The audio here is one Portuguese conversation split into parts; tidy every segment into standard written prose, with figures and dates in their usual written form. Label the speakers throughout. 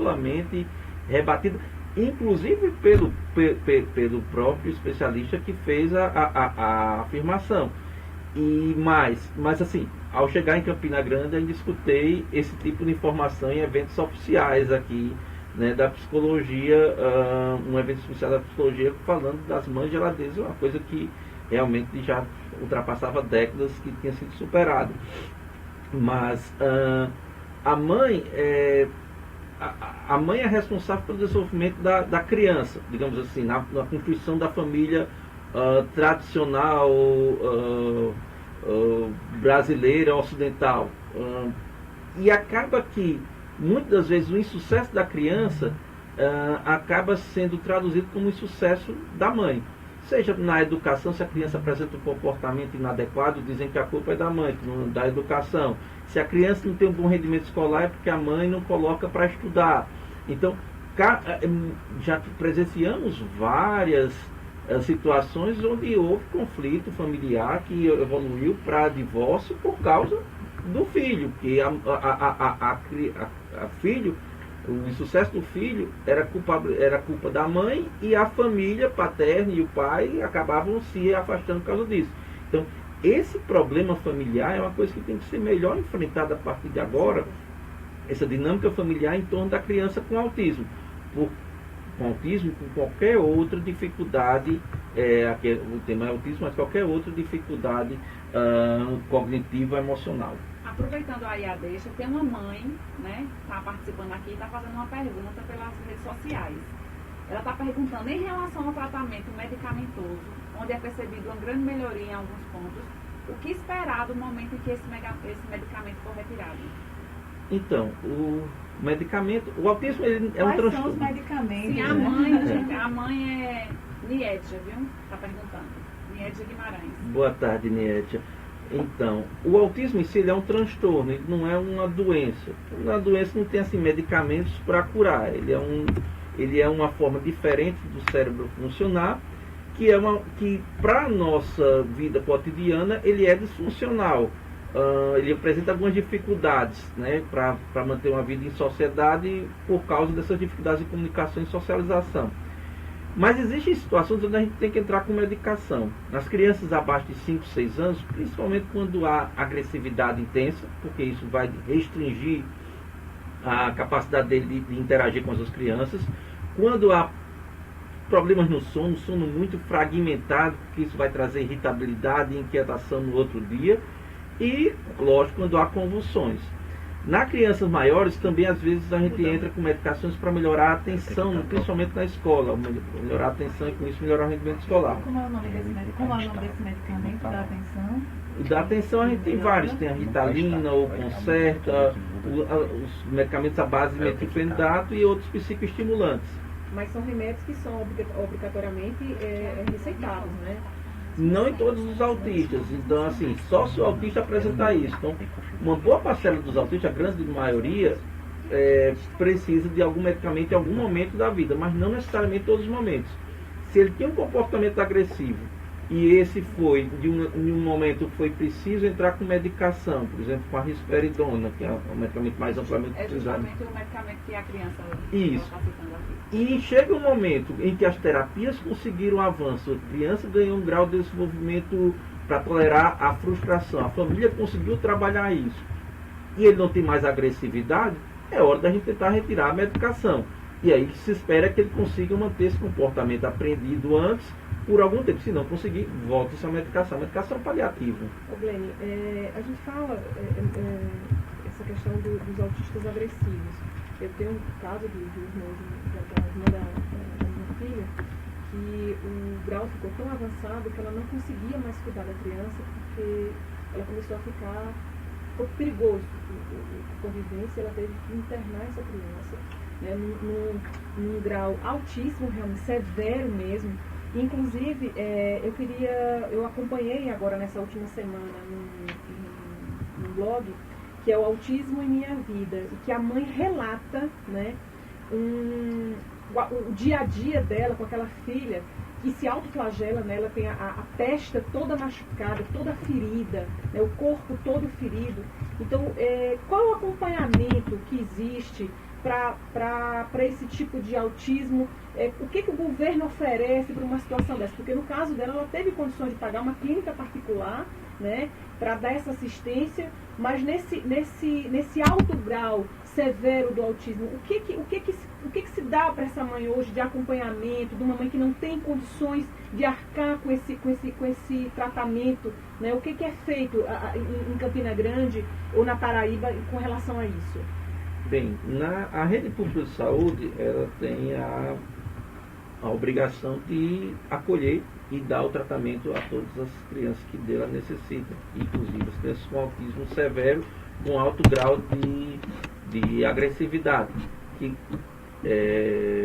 Speaker 1: amplamente rebatida, inclusive pelo próprio especialista que fez a afirmação. Mas assim, ao chegar em Campina Grande, eu escutei esse tipo de informação em eventos oficiais aqui, né, da psicologia, um evento especial da psicologia falando das mães geladeiras, uma coisa que realmente já ultrapassava décadas, que tinha sido superado. Mas a mãe a mãe é responsável pelo desenvolvimento da criança, digamos assim, na construção da família tradicional brasileira, ocidental. E acaba que, muitas das vezes, o insucesso da criança acaba sendo traduzido como insucesso da mãe. Seja na educação, se a criança apresenta um comportamento inadequado, dizem que a culpa é da mãe, da educação. Se a criança não tem um bom rendimento escolar, é porque a mãe não coloca para estudar. Então, já presenciamos várias situações onde houve conflito familiar que evoluiu para divórcio por causa do filho, que a filho, o insucesso do filho era culpa da mãe, e a família paterna e o pai acabavam se afastando por causa disso. Então, esse problema familiar é uma coisa que tem que ser melhor enfrentada a partir de agora, essa dinâmica familiar em torno da criança com autismo. Com autismo, com qualquer outra dificuldade, aqui o tema é autismo, mas qualquer outra dificuldade cognitiva, emocional.
Speaker 2: Aproveitando aí a deixa, tem uma mãe, né, está participando aqui e está fazendo uma pergunta pelas redes sociais. Ela está perguntando em relação ao tratamento medicamentoso, onde é percebido uma grande melhoria em alguns pontos, o que esperar do momento em que esse medicamento for retirado?
Speaker 1: Então, o medicamento, o autismo ele é
Speaker 3: Quais
Speaker 1: um transtorno.
Speaker 3: são os medicamentos?
Speaker 2: Sim, a mãe é Niedja, viu? Está perguntando. Niedja Guimarães.
Speaker 1: Boa tarde, Niedja. Então, o autismo em si ele é um transtorno, ele não é uma doença. Uma doença não tem assim medicamentos para curar. Ele é uma forma diferente do cérebro funcionar, que para a nossa vida cotidiana ele é disfuncional. Ele apresenta algumas dificuldades, né, para manter uma vida em sociedade por causa dessas dificuldades de comunicação e socialização. Mas existem situações onde a gente tem que entrar com medicação. Nas crianças abaixo de 5, 6 anos, principalmente quando há agressividade intensa, porque isso vai restringir a capacidade dele de interagir com as outras crianças. Quando há problemas no sono muito fragmentado, porque isso vai trazer irritabilidade e inquietação no outro dia. E, lógico, quando há convulsões. Na crianças maiores, também às vezes a gente entra com medicações para melhorar a atenção, principalmente na escola, melhorar a atenção e com isso melhorar o rendimento escolar.
Speaker 3: Como é o nome desse medicamento da atenção?
Speaker 1: Da atenção a gente tem vários, tem a Ritalina, o Concerta, os medicamentos à base de metilfenidato e outros psicoestimulantes.
Speaker 4: Mas são remédios que são obrigatoriamente receitados, né?
Speaker 1: Não em todos os autistas. Então, assim, só se o autista apresentar isso. Então, uma boa parcela dos autistas, a grande maioria, precisa de algum medicamento em algum momento da vida, mas não necessariamente em todos os momentos. Se ele tem um comportamento agressivo e esse foi, em um momento foi preciso entrar com medicação, por exemplo, com a risperidona, que é o medicamento mais amplamente utilizado.
Speaker 2: É justamente o medicamento que a criança
Speaker 1: está
Speaker 2: citando aqui.
Speaker 1: E chega um momento em que as terapias conseguiram avanço, a criança ganhou um grau de desenvolvimento para tolerar a frustração, a família conseguiu trabalhar isso, e ele não tem mais agressividade, é hora da gente tentar retirar a medicação. E aí se espera que ele consiga manter esse comportamento aprendido antes, por algum tempo. Se não conseguir, volta-se à medicação. A medicação paliativa.
Speaker 4: Ô Glene, a gente fala essa questão dos autistas agressivos. Eu tenho um caso de irmã da minha filha, que o grau ficou tão avançado que ela não conseguia mais cuidar da criança, porque ela começou a ficar um pouco perigoso a convivência, ela teve que internar essa criança, né, num grau altíssimo, realmente severo mesmo. Inclusive, eu acompanhei agora nessa última semana num blog, que é o Autismo em Minha Vida, e que a mãe relata, né, o dia a dia dela com aquela filha que se autoflagela, né, ela tem a testa toda machucada, toda ferida, né, o corpo todo ferido. Então, qual o acompanhamento que existe para esse tipo de autismo? O que o governo oferece para uma situação dessa? Porque no caso dela, ela teve condições de pagar uma clínica particular, né, para dar essa assistência, mas nesse alto grau severo do autismo, o que se dá para essa mãe hoje de acompanhamento, de uma mãe que não tem condições de arcar com esse tratamento, né? O que é feito em Campina Grande ou na Paraíba com relação a isso?
Speaker 1: Bem, a rede pública de saúde, ela tem a obrigação de acolher e dar o tratamento a todas as crianças que dela necessitam, inclusive as crianças com autismo severo, com alto grau de agressividade, que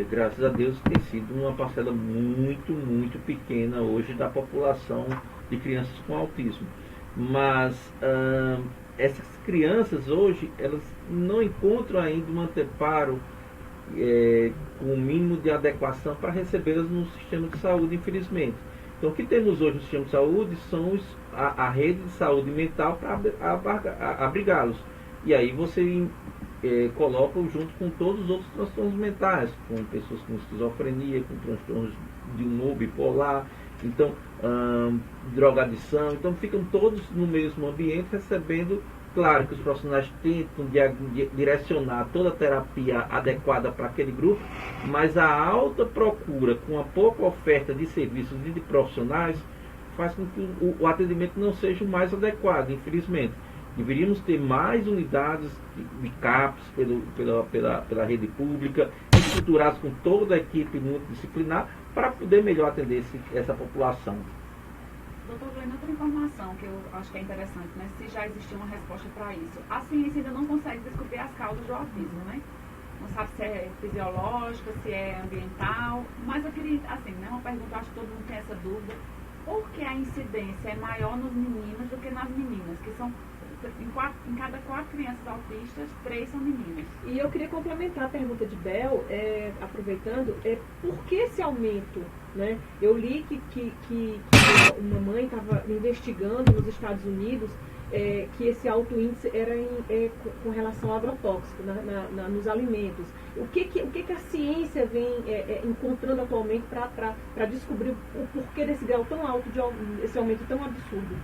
Speaker 1: graças a Deus tem sido uma parcela muito, muito pequena hoje da população de crianças com autismo. Mas essas crianças hoje, elas não encontram ainda um anteparo com o mínimo de adequação para recebê-las no sistema de saúde, infelizmente. Então, o que temos hoje no sistema de saúde são a rede de saúde mental para abrigá-los. E aí você coloca junto com todos os outros transtornos mentais, com pessoas com esquizofrenia, com transtornos de humor bipolar, então, drogadição. Então, ficam todos no mesmo ambiente recebendo. Claro que os profissionais tentam direcionar toda a terapia adequada para aquele grupo, mas a alta procura com a pouca oferta de serviços e de profissionais faz com que o atendimento não seja o mais adequado, infelizmente. Deveríamos ter mais unidades de CAPS pela rede pública, estruturadas com toda a equipe multidisciplinar para poder melhor atender essa população.
Speaker 2: Doutor Glenn, outra informação que eu acho que é interessante, né? Se já existiu uma resposta para isso. A ciência ainda não consegue descobrir as causas do autismo, né? Não sabe se é fisiológica, se é ambiental, mas eu queria, assim, né? Uma pergunta, acho que todo mundo tem essa dúvida. Por que a incidência é maior nos meninos do que nas meninas? Que são, em cada 4 crianças autistas, 3 são meninas.
Speaker 4: E eu queria complementar a pergunta de Bel, aproveitando, por que esse aumento? Né? Eu li que uma mãe estava investigando nos Estados Unidos que esse alto índice era com relação ao agrotóxico nos alimentos. O que a ciência vem encontrando atualmente para descobrir o porquê desse grau tão alto, esse aumento tão absurdo?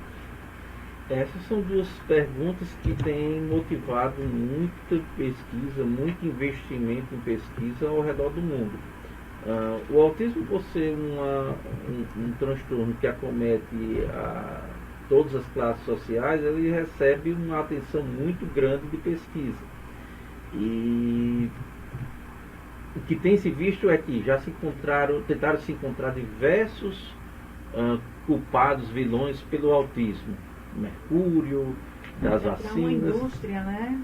Speaker 1: Essas são 2 perguntas que têm motivado muita pesquisa, muito investimento em pesquisa ao redor do mundo. O autismo, por ser um transtorno que acomete todas as classes sociais, ele recebe uma atenção muito grande de pesquisa. E o que tem se visto é que tentaram se encontrar diversos culpados, vilões pelo autismo. Mercúrio, das vacinas.
Speaker 3: Uma indústria, né?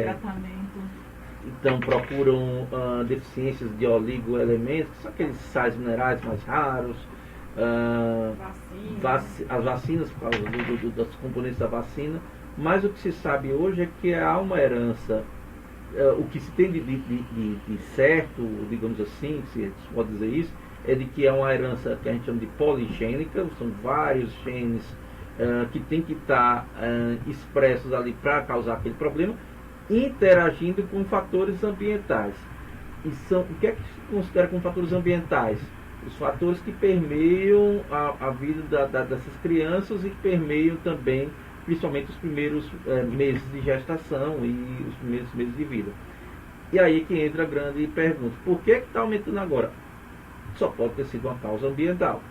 Speaker 3: Tratamento.
Speaker 1: Então procuram deficiências de oligoelementos, que são aqueles sais minerais mais raros, as vacinas por causa das componentes da vacina. Mas o que se sabe hoje é que há uma herança, o que se tem de certo, digamos assim, se pode dizer isso, é de que é uma herança que a gente chama de poligênica, são vários genes que tem que estar expressos ali para causar aquele problema, interagindo com fatores ambientais. O que é que se considera como fatores ambientais? Os fatores que permeiam a vida dessas crianças e que permeiam também, principalmente os primeiros meses de gestação e os primeiros meses de vida. E aí que entra a grande pergunta: por que está aumentando agora? Só pode ter sido uma causa ambiental.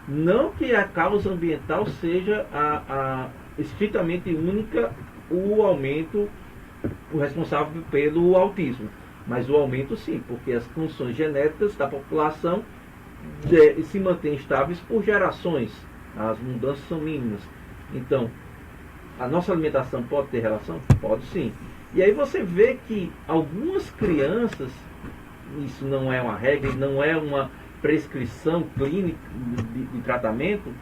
Speaker 1: Não que a causa ambiental seja estritamente única o aumento, o responsável pelo autismo, mas o aumento sim, porque as condições genéticas da população se mantêm estáveis por gerações, as mudanças são mínimas. Então, a nossa alimentação pode ter relação? Pode sim. E aí você vê que algumas crianças, isso não é uma regra, não é uma prescrição clínica de tratamento,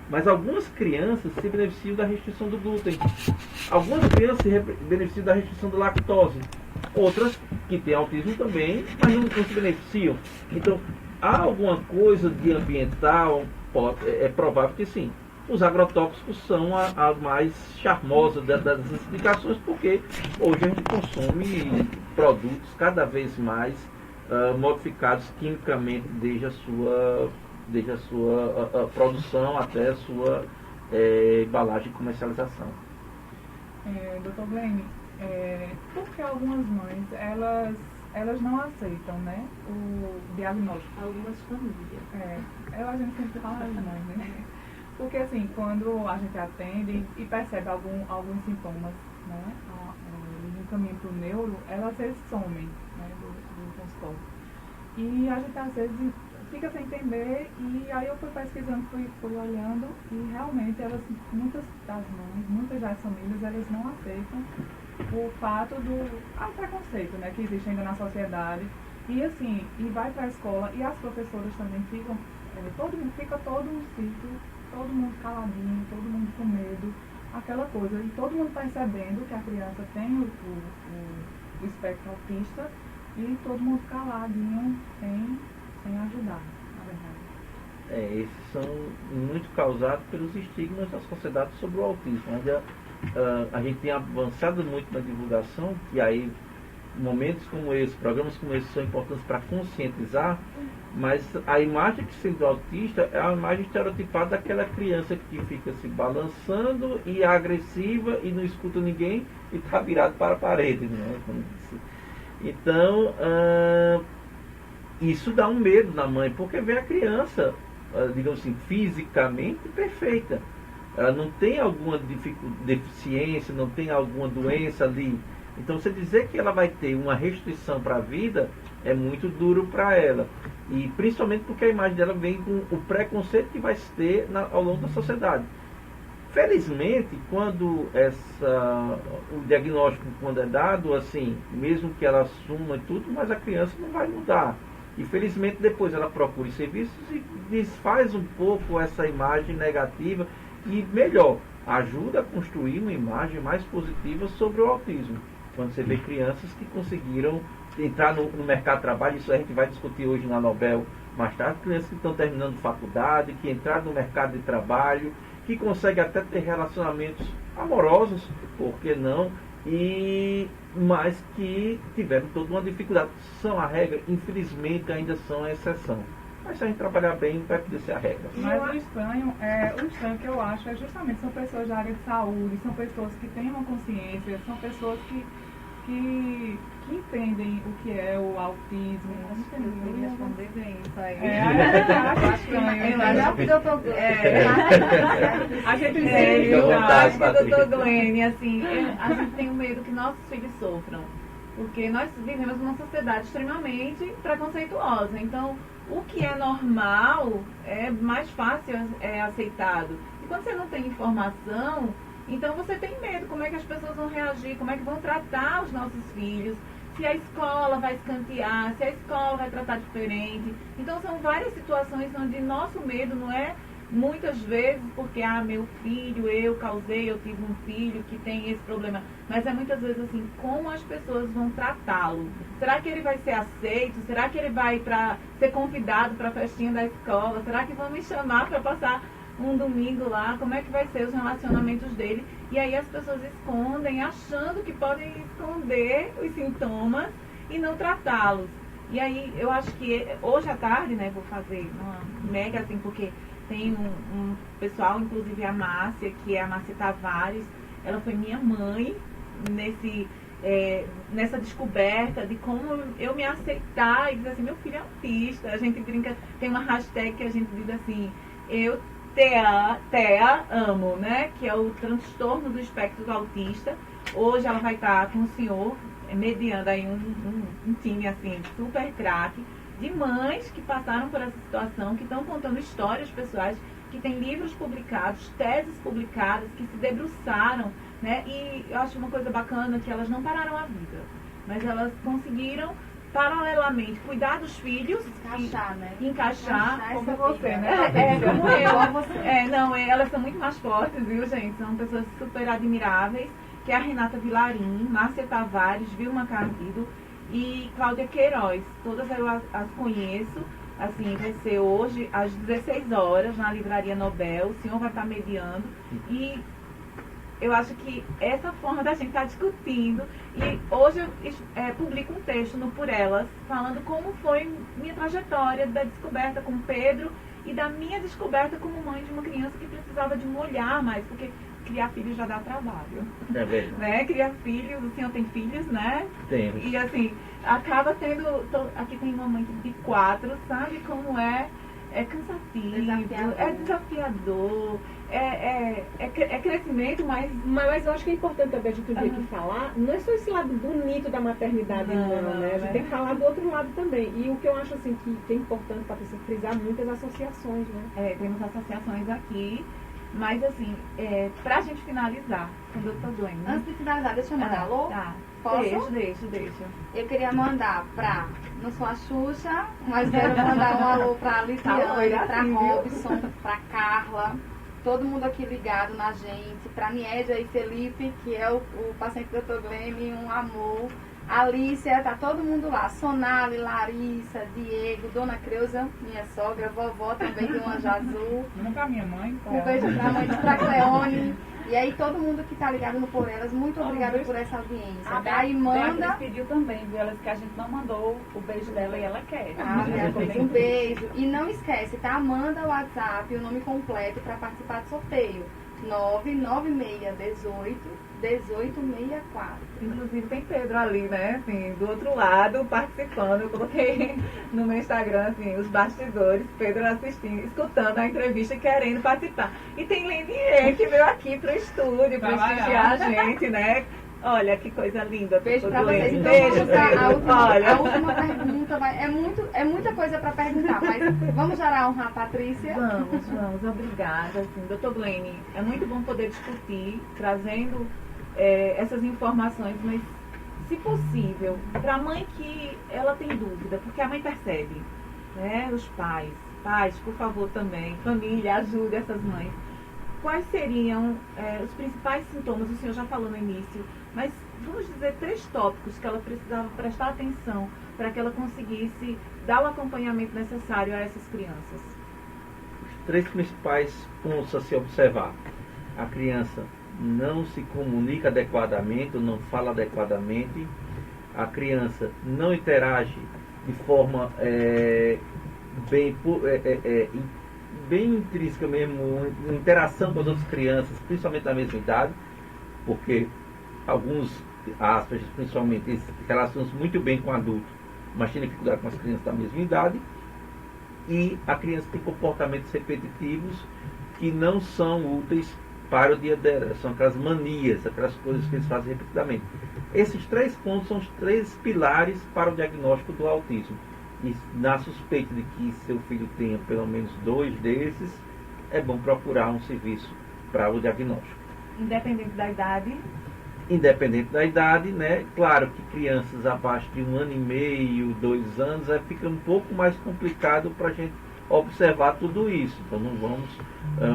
Speaker 1: mas algumas crianças se beneficiam da restrição do glúten. Algumas crianças se beneficiam da restrição da lactose. Outras que têm autismo também, mas não se beneficiam. Então, há alguma coisa de ambiental? É provável que sim. os agrotóxicos são a mais charmosa das explicações, porque hoje a gente consome produtos cada vez mais modificados quimicamente desde a sua produção até a sua embalagem e comercialização.
Speaker 3: Doutor Glenn, por que algumas mães, elas não aceitam, né, o diagnóstico?
Speaker 2: Algumas famílias.
Speaker 3: A gente sempre fala das mães, né? Porque assim, quando a gente atende e percebe alguns sintomas, né, no caminho para o neuro, elas se somem, né, do consultório. E a gente às vezes fica sem entender, e aí eu fui pesquisando, fui olhando, e realmente muitas das mães, muitas das famílias, elas não aceitam o fato do preconceito, né, que existe ainda na sociedade. E assim, e vai para a escola, e as professoras também ficam, fica todo um ciclo, todo mundo caladinho, todo mundo com medo, aquela coisa, e todo mundo percebendo que a criança tem o espectro autista, e todo mundo caladinho, sem ajudar, na verdade.
Speaker 1: Esses são muito causados pelos estigmas da sociedade sobre o autismo. A gente tem avançado muito na divulgação, e aí momentos como esse, programas como esse são importantes para conscientizar, mas a imagem que se tem do autista é a imagem estereotipada daquela criança que fica se balançando e é agressiva e não escuta ninguém e está virado para a parede, né? Então, isso dá um medo na mãe, porque vê a criança, digamos assim, fisicamente perfeita. Ela não tem alguma deficiência, não tem alguma doença ali. Então, você dizer que ela vai ter uma restrição para a vida é muito duro para ela. E principalmente porque a imagem dela vem com o preconceito que vai se ter ao longo da sociedade. Felizmente, quando o diagnóstico quando é dado, assim, mesmo que ela assuma e tudo, mas a criança não vai mudar. E felizmente depois ela procura os serviços e desfaz um pouco essa imagem negativa e melhor, ajuda a construir uma imagem mais positiva sobre o autismo. Quando você vê crianças que conseguiram entrar no mercado de trabalho, isso a gente vai discutir hoje na Nobel mais tarde, crianças que estão terminando faculdade, que entraram no mercado de trabalho, que conseguem até ter relacionamentos amorosos, por que não? Mas que tiveram toda uma dificuldade. São a regra, infelizmente ainda são a exceção. Mas se a gente trabalhar bem, vai poder ser a regra.
Speaker 3: Mas o estranho que eu acho é justamente, são pessoas da área de saúde, são pessoas que têm uma consciência, são pessoas que entendem o que é o autismo.
Speaker 2: Eu ia responder bem isso aí.
Speaker 3: Eu acho estranho.
Speaker 5: A gente
Speaker 1: acho
Speaker 5: que o doutor Glenn, assim, a gente tem medo que nossos filhos sofram. Porque nós vivemos numa sociedade extremamente preconceituosa. Então, o que é normal é mais fácil aceitado. E quando você não tem informação, então você tem medo. Como é que as pessoas vão reagir? Como é que vão tratar os nossos filhos? Se a escola vai escantear, se a escola vai tratar diferente. Então são várias situações onde nosso medo não é muitas vezes porque, meu filho, eu tive um filho que tem esse problema. Mas é muitas vezes assim, como as pessoas vão tratá-lo. Será que ele vai ser aceito? Será que ele vai ser convidado para a festinha da escola? Será que vão me chamar para passar um domingo lá? Como é que vai ser os relacionamentos dele? E aí as pessoas escondem, achando que podem esconder os sintomas e não tratá-los. E aí eu acho que hoje à tarde, né, vou fazer uma mega assim, porque tem um pessoal, inclusive a Márcia, que é a Márcia Tavares, ela foi minha mãe nessa descoberta de como eu me aceitar e dizer assim, meu filho é autista. A gente brinca, tem uma hashtag que a gente diz assim, eu TEA amo, né? Que é o transtorno do espectro do autista. Hoje ela vai estar com o senhor mediando aí um time assim, super craque, de mães que passaram por essa situação, que estão contando histórias pessoais, que tem livros publicados, teses publicadas, que se debruçaram, né? E eu acho uma coisa bacana que elas não pararam a vida, mas elas conseguiram paralelamente cuidar dos filhos, encaixar
Speaker 2: como você, né?
Speaker 5: Como eu. Elas são muito mais fortes, viu, gente? São pessoas super admiráveis, que é a Renata Vilarim, Márcia Tavares, Vilma Cardido e Cláudia Queiroz. Todas eu as conheço, Assim, vai ser hoje às 16 horas na Livraria Nobel. O senhor vai estar mediando e eu acho que essa forma da gente estar discutindo, e hoje eu publico um texto no Por Elas, falando como foi minha trajetória da descoberta com Pedro e da minha descoberta como mãe de uma criança que precisava de um olhar mais, porque criar filhos já dá trabalho.
Speaker 1: É verdade.
Speaker 5: Né? Criar filhos, o senhor tem filhos, né?
Speaker 1: Temos.
Speaker 5: E assim, acaba tendo, aqui tem uma mãe de 4, sabe como é? É cansativo,
Speaker 2: Desafiador.
Speaker 5: é desafiador, é crescimento,
Speaker 4: Mas eu acho que é importante também a gente vir aqui falar, não é só esse lado bonito da maternidade, não, né? A gente tem que falar do outro lado também. E o que eu acho assim que é importante, Patrícia, frisar muitas associações, né?
Speaker 5: temos associações aqui, mas assim, pra gente finalizar, com o Dr. Glenn.
Speaker 6: Antes de finalizar, deixa eu mandar alô.
Speaker 5: Tá.
Speaker 6: Posso?
Speaker 5: Deixa.
Speaker 6: Eu queria mandar pra, não sou a Xuxa, mas quero mandar um alô pra Lisiane, pra
Speaker 5: assim, viu?
Speaker 6: Robson, pra Carla, todo mundo aqui ligado na gente, pra Niédia e Felipe, que é o paciente do Dr. Glenn, um amor. Alícia, tá todo mundo lá. Sonali, Larissa, Diego, Dona Creuza, minha sogra, vovó também de um anjo azul.
Speaker 3: Nunca minha mãe.
Speaker 6: Um beijo pra mãe, pra Cleone. E aí todo mundo que tá ligado no Por Elas, muito obrigada por essa audiência.
Speaker 2: A
Speaker 6: Tá? E manda.
Speaker 2: Beatriz pediu também, viu? Ela disse que a gente não mandou o beijo dela e ela quer.
Speaker 6: Ah, Beatriz, um beijo. E não esquece, tá? Manda o WhatsApp, o nome completo para participar do sorteio. 99618-1864.
Speaker 5: Inclusive tem Pedro ali, né? Assim, do outro lado, participando. Eu coloquei no meu Instagram, assim, os bastidores, Pedro assistindo, escutando a entrevista e querendo participar. E tem Lenier que veio aqui pro estúdio prestigiar a gente, né? Olha que coisa linda.
Speaker 6: Beijo pra
Speaker 5: Glenn.
Speaker 6: vocês. Então,
Speaker 5: Beijo,
Speaker 6: vamos pra
Speaker 5: Pedro.
Speaker 6: a última,
Speaker 5: Olha.
Speaker 6: a última pergunta. É muita coisa para perguntar, mas vamos já honrar a Patrícia.
Speaker 5: Vamos, obrigada. Assim, Dr. Glenn, é muito bom poder discutir, trazendo essas informações, mas, se possível, para a mãe que ela tem dúvida, porque a mãe percebe, né? Os pais, por favor também, família, ajude essas mães. Quais seriam os principais sintomas? O senhor já falou no início, mas vamos dizer 3 tópicos que ela precisava prestar atenção para que ela conseguisse dar o acompanhamento necessário a essas crianças.
Speaker 1: Os 3 principais pontos a se observar. A criança não se comunica adequadamente, não fala adequadamente. A criança não interage de forma bem intrínseca mesmo, interação com as outras crianças, principalmente da mesma idade, porque alguns aspas, principalmente, eles se relacionam muito bem com o adulto, mas tem dificuldade com as crianças da mesma idade, e a criança tem comportamentos repetitivos que não são úteis para o dia dela, são aquelas manias, aquelas coisas que eles fazem repetidamente. Esses 3 pontos são os 3 pilares para o diagnóstico do autismo. E na suspeita de que seu filho tenha pelo menos 2 desses, é bom procurar um serviço para o diagnóstico.
Speaker 5: Independente da idade?
Speaker 1: Independente da idade, né? Claro que crianças abaixo de 1 ano e meio, 2 anos, fica um pouco mais complicado para a gente observar tudo isso. Então não vamos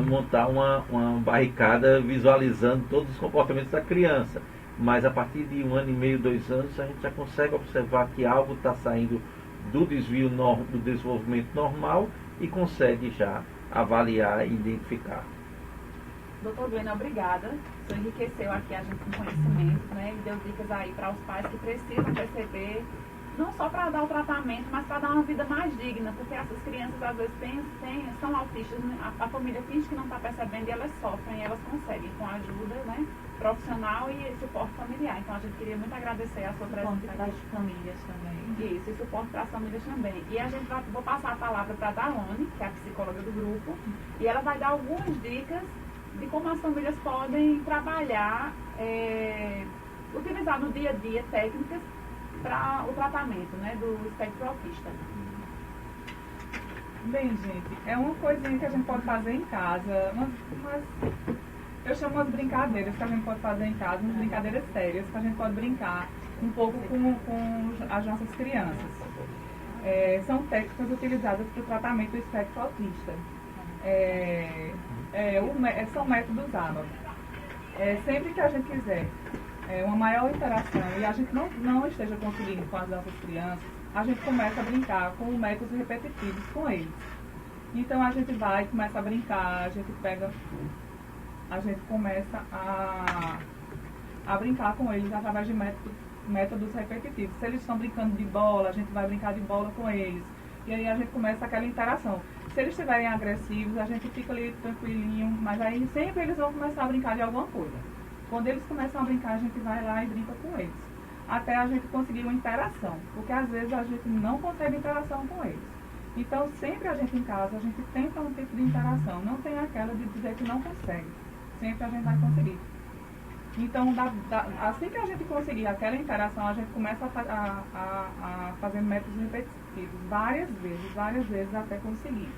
Speaker 1: montar uma barricada visualizando todos os comportamentos da criança. Mas a partir de 1 ano e meio, 2 anos, a gente já consegue observar que algo está saindo do desvio do desenvolvimento normal e consegue já avaliar e identificar.
Speaker 2: Doutor Glenn, obrigada. Você enriqueceu aqui a gente com conhecimento, né? E deu dicas aí para os pais que precisam perceber, não só para dar o tratamento, mas para dar uma vida mais digna, porque essas crianças às vezes são autistas, né? A família finge que não está percebendo e elas sofrem, e elas conseguem com a ajuda, né, profissional e suporte familiar. Então a gente queria muito agradecer a sua presença
Speaker 5: Para as famílias também.
Speaker 2: Isso, e suporte para as famílias também. E a gente vou passar a palavra para a Daone, que é a psicóloga do grupo, e ela vai dar algumas dicas de como as famílias podem trabalhar, utilizar no dia a dia técnicas para o tratamento, né, do espectro autista.
Speaker 3: Bem, gente, é uma coisinha que a gente pode fazer em casa, eu chamo umas brincadeiras que a gente pode fazer em casa, umas brincadeiras sérias que a gente pode brincar um pouco com as nossas crianças. São técnicas utilizadas para o tratamento do espectro autista. São métodos ABA. Sempre que a gente quiser uma maior interação e a gente não esteja conseguindo com as nossas crianças, a gente começa a brincar com métodos repetitivos com eles. Então a gente vai, começa a brincar, a gente começa a brincar com eles através de métodos repetitivos. Se eles estão brincando de bola, a gente vai brincar de bola com eles. E aí a gente começa aquela interação. Se eles estiverem agressivos, a gente fica ali tranquilinho, mas aí sempre eles vão começar a brincar de alguma coisa. Quando eles começam a brincar, a gente vai lá e brinca com eles. Até a gente conseguir uma interação, porque às vezes a gente não consegue interação com eles. Então sempre a gente em casa, a gente tenta um tipo de interação, não tem aquela de dizer que não consegue. Sempre a gente vai conseguir. Então, assim que a gente conseguir aquela interação, a gente começa a fazer métodos repetitivos, várias vezes até conseguir.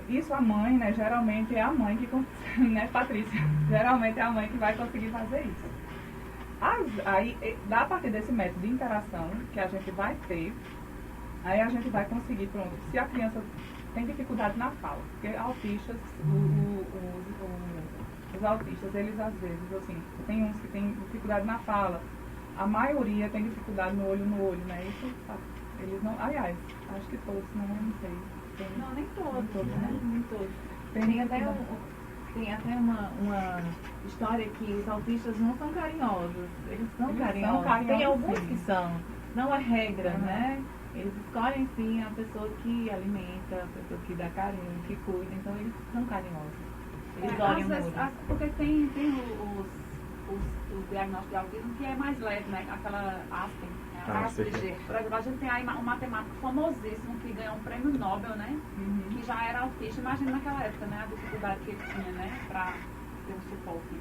Speaker 3: Isso a mãe, né, geralmente é a mãe que consegue, né, Patrícia? Geralmente é a mãe que vai conseguir fazer isso. Aí, a partir desse método de interação que a gente vai ter, aí a gente vai conseguir, pronto, se a criança tem dificuldade na fala, porque autistas, os autistas, eles às vezes, assim, tem uns que têm dificuldade na fala, a maioria tem dificuldade no olho, né? Isso, eles não, aliás, acho que todos, não sei.
Speaker 5: Não, nem todos,
Speaker 3: né?
Speaker 5: Nem todos. Tem até uma história que os autistas não são carinhosos. Eles são carinhosos. Tem alguns que são. Não é regra, né? Eles escolhem sim a pessoa que alimenta, a pessoa que dá carinho, que cuida. Então eles são carinhosos. Eles olham muito.
Speaker 2: Porque tem os diagnósticos de autismo que é mais leve, né? Aquela Asperger. Por exemplo, a gente tem aí um matemático famosíssimo que ganhou um prêmio Nobel, né? Que já era autista. Imagina naquela época, né? A dificuldade que ele tinha, né? Para ter um suporte.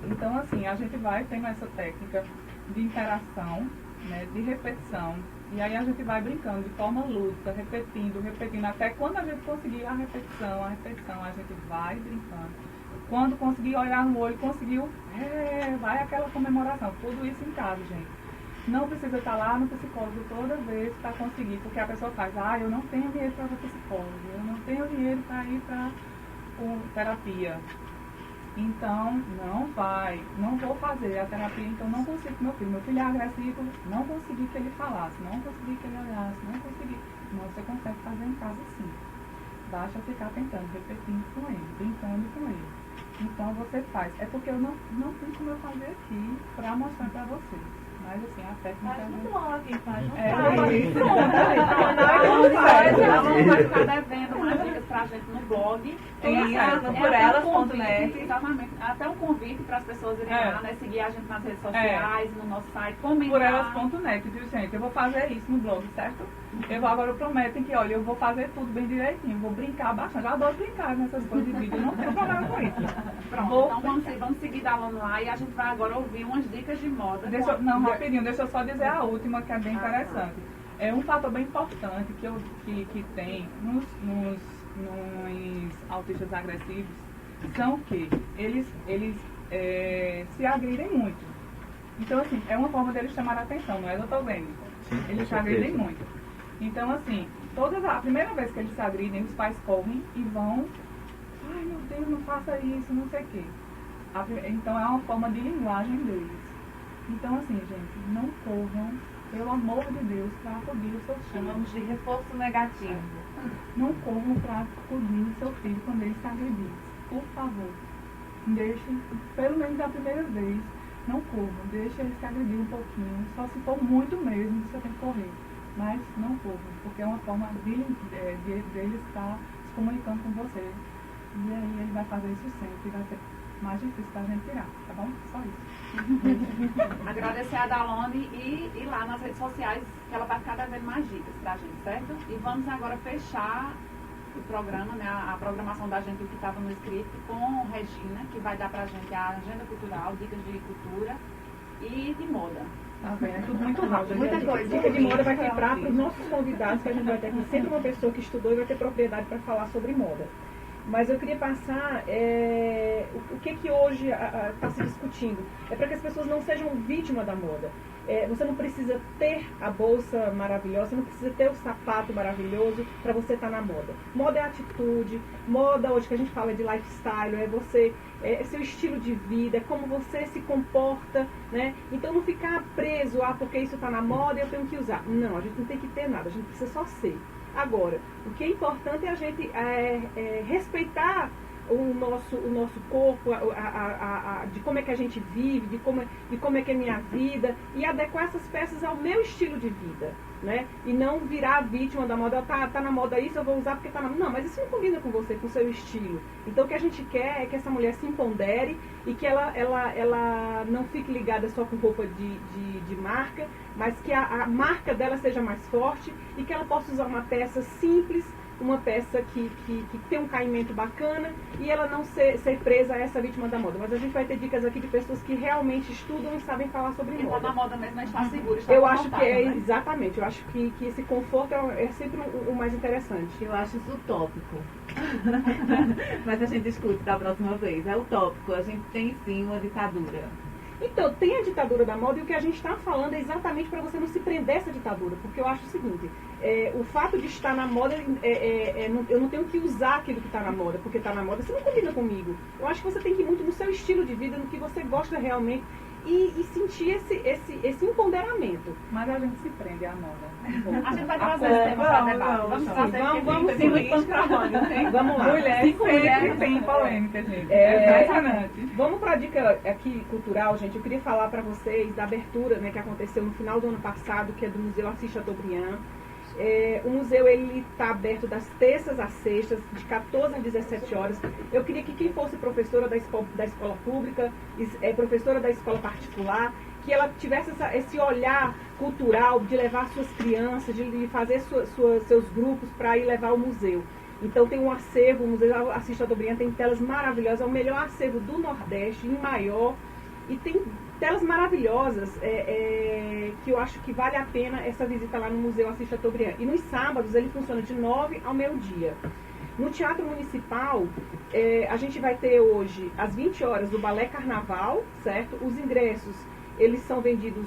Speaker 3: Então, assim, a gente vai tendo essa técnica de interação, né? De repetição. E aí a gente vai brincando de forma lúdica, repetindo, até quando a gente conseguir a repetição, a gente vai brincando. Quando conseguir olhar no olho, conseguiu, vai aquela comemoração. Tudo isso em casa, gente. Não precisa estar lá no psicólogo toda vez para conseguir, porque a pessoa faz, eu não tenho dinheiro para ir psicólogo, eu não tenho dinheiro para ir para terapia. Então, não vou fazer a terapia, então não consigo com meu filho. Meu filho é agressivo, não consegui que ele falasse, não consegui que ele olhasse, não consegui. Não, você consegue fazer em casa sim. Basta ficar tentando, repetindo com ele, brincando com ele. Então você faz. É porque eu não tenho como eu fazer aqui para mostrar para vocês. Mas assim, a técnica...
Speaker 5: Faz no blog, faz no
Speaker 2: Ela vai ficar devendo umas dicas pra gente no blog.
Speaker 5: Por elas.net.
Speaker 2: Exatamente. Até um convite para as pessoas irem lá, né? Seguir a gente nas redes sociais, no nosso site, comentar.
Speaker 3: Por elas.net, viu, gente? Eu vou fazer isso no blog, certo? Agora eu prometo que, olha, eu vou fazer tudo bem direitinho. Vou brincar bastante. Eu adoro brincar nessas coisas de vídeo. Eu não tenho problema com isso.
Speaker 2: Pronto, então vamos seguir da Alana lá e a gente vai agora ouvir umas dicas de moda.
Speaker 3: Rapidinho, deixa eu só dizer a última, que é bem interessante. É um fator bem importante que tem nos autistas agressivos, são que eles se agridem muito. Então, assim, é uma forma deles chamar a atenção, não é, doutor Glenn? Eles se agridem muito. Então, assim, a primeira vez que eles se agridem, os pais correm e vão, ai meu Deus, não faça isso, não sei o quê. Então, é uma forma de linguagem deles. Então, assim, gente, não corram, pelo amor de Deus, para acudir o seu filho.
Speaker 5: Chamamos de reforço negativo.
Speaker 3: Não corram para acudir o seu filho quando ele está agredido. Por favor, deixe, pelo menos da primeira vez, não corram, deixe ele se agredir um pouquinho. Só se for muito mesmo, você tem que correr. Mas não corram, porque é uma forma dele estar se comunicando com você. E aí ele vai fazer isso sempre, vai ser mais difícil para a gente tirar, tá bom? Só isso.
Speaker 2: Agradecer a Dalone e ir lá nas redes sociais, que ela vai ficar devendo mais dicas pra gente, certo? E vamos agora fechar o programa, né, a programação da gente, o que estava no script, com Regina, que vai dar pra gente a agenda cultural, dicas de cultura e de moda.
Speaker 4: Tá bem, é tudo muito rápido.
Speaker 6: Muita coisa.
Speaker 4: Dica de moda vai ficar para os nossos convidados, que a gente vai ter aqui sempre uma pessoa que estudou e vai ter propriedade para falar sobre moda. Mas eu queria passar o que hoje está se discutindo. É para que as pessoas não sejam vítimas da moda. Você não precisa ter a bolsa maravilhosa, você não precisa ter o sapato maravilhoso para você estar na moda. Moda é atitude, moda hoje que a gente fala de lifestyle, é seu estilo de vida, é como você se comporta, né? Então não ficar preso, porque isso está na moda e eu tenho que usar. Não, a gente não tem que ter nada, a gente precisa só ser. Agora, o que é importante é a gente respeitar o nosso corpo, de como é que a gente vive, de como é que é a minha vida, e adequar essas peças ao meu estilo de vida, né? E não virar vítima da moda. Tá na moda isso, eu vou usar porque tá na moda. Não, mas isso não combina com você, com o seu estilo. Então o que a gente quer é que essa mulher se empodere e que ela não fique ligada só com roupa de marca, mas que a marca dela seja mais forte e que ela possa usar uma peça simples, uma peça que tem um caimento bacana e ela não ser presa a essa vítima da moda. Mas a gente vai ter dicas aqui de pessoas que realmente estudam e sabem falar sobre moda.
Speaker 2: Está na moda mesmo, mas está seguro, está
Speaker 4: Eu acho que
Speaker 2: né?
Speaker 4: exatamente, eu acho que esse conforto é sempre o mais interessante.
Speaker 5: Eu acho isso utópico. Mas a gente discute da próxima vez. É utópico. A gente tem sim uma ditadura.
Speaker 4: Então, tem a ditadura da moda e o que a gente está falando é exatamente para você não se prender a essa ditadura. Porque eu acho o seguinte, o fato de estar na moda, eu não tenho que usar aquilo que está na moda, porque está na moda, você não combina comigo. Eu acho que você tem que ir muito no seu estilo de vida, no que você gosta realmente e sentir esse empoderamento.
Speaker 3: Mas a gente se prende à moda.
Speaker 2: A gente vai trazer esse tema para debate. Vamos trazer
Speaker 4: Vamos lá.
Speaker 3: Mulher sempre tem polêmica, gente. Impressionante.
Speaker 4: Vamos para a dica aqui cultural, gente. Eu queria falar para vocês da abertura, né, que aconteceu no final do ano passado, que é do Museu Assis Chateaubriand. O museu está aberto das terças às sextas, de 14 às 17 horas. Eu queria que quem fosse professora da escola pública, professora da escola particular, que ela tivesse esse olhar cultural de levar suas crianças, de fazer seus grupos para ir levar ao museu. Então tem um acervo, o Museu Assis Chateaubriand tem telas maravilhosas, é o melhor acervo do Nordeste, em maior, e tem telas maravilhosas que eu acho que vale a pena essa visita lá no Museu Assis Chateaubriand. E nos sábados ele funciona de 9 ao meio-dia. No Teatro Municipal, a gente vai ter hoje, às 20 horas, o Balé Carnaval, certo? Os ingressos, eles são vendidos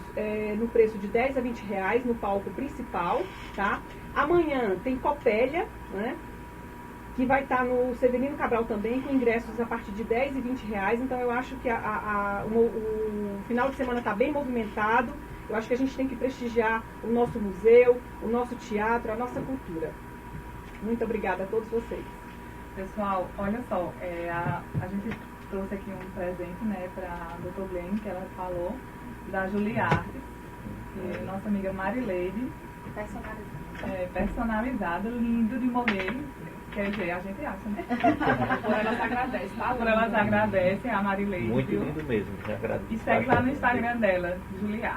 Speaker 4: no preço de 10 a 20 reais no palco principal, tá? Amanhã tem Copélia, né? Que vai estar no Severino Cabral também, com ingressos a partir de 10 e 20 reais. Então eu acho que o final de semana está bem movimentado. Eu acho que a gente tem que prestigiar o nosso museu, o nosso teatro, a nossa cultura. Muito obrigada a todos vocês.
Speaker 3: Pessoal, olha só, a gente trouxe aqui um presente, né, para a Dr. Glenn, que ela falou, da Julie Artes, que é nossa amiga Marileide. Personalizado, lindo de morrer. Quer dizer, a gente acha, né?
Speaker 2: Por elas agradecem, tá?
Speaker 3: Por elas agradecem a Marileide.
Speaker 1: Muito lindo mesmo.
Speaker 3: E segue lá no Instagram dela, Julia.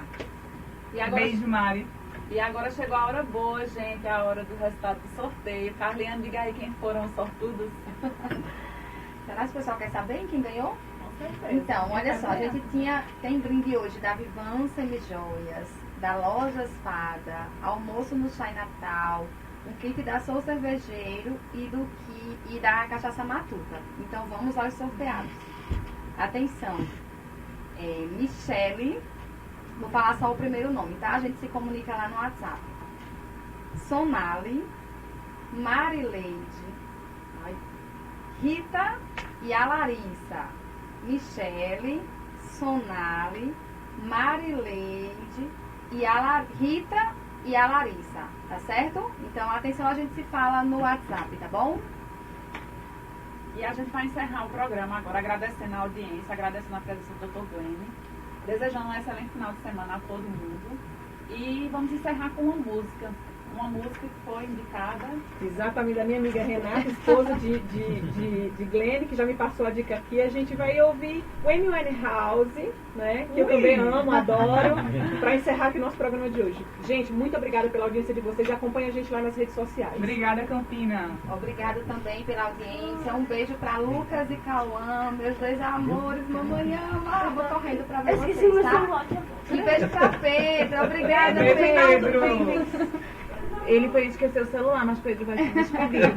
Speaker 3: Beijo, Mari.
Speaker 2: E agora chegou a hora boa, gente, a hora do resultado do sorteio. Carliane, diga aí quem foram os sortudos.
Speaker 6: Será que o pessoal quer saber quem ganhou?
Speaker 2: Com certeza.
Speaker 6: Então, olha só, a gente tem brinde hoje da Vivan Semijoias, da Lojas Fada, almoço no Chai Natal, um kit da Sou Cervejeiro e da Cachaça Matuta. Então vamos aos sorteados. Atenção, Michele, vou falar só o primeiro nome, tá? A gente se comunica lá no WhatsApp. Sonali, Marileide, Rita e a Larissa. Michele, Sonali, Marileide e a Rita e a Larissa, tá certo? Então, atenção, a gente se fala no WhatsApp, tá bom?
Speaker 2: E a gente vai encerrar o programa agora, agradecendo a audiência, agradecendo a presença do Dr. Glenn, desejando um excelente final de semana a todo mundo. E vamos encerrar com uma música que foi indicada.
Speaker 4: Exatamente, da minha amiga Renata, esposa de Glenn, que já me passou a dica aqui. A gente vai ouvir o Amy Winehouse, né? Que eu também amo, adoro, para encerrar aqui o nosso programa de hoje. Gente, muito obrigada pela audiência de vocês e acompanha a gente lá nas redes sociais.
Speaker 3: Obrigada, Campina.
Speaker 6: Obrigada também pela audiência. Um beijo para Lucas e Cauã, meus dois amores. Mamãe ama. Eu vou correndo para ver vocês, tá? E beijo para Pedro. Obrigada, Pedro.
Speaker 5: Ele foi esquecer o celular, mas Pedro vai se despedir.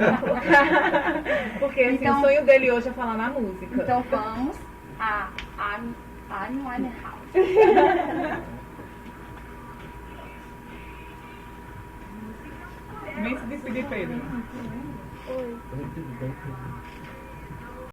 Speaker 5: Porque assim, então, o sonho dele hoje é falar na música.
Speaker 6: Então vamos a Amy Winehouse.
Speaker 3: pedir Pedro.
Speaker 4: Oi.
Speaker 1: Tudo bem,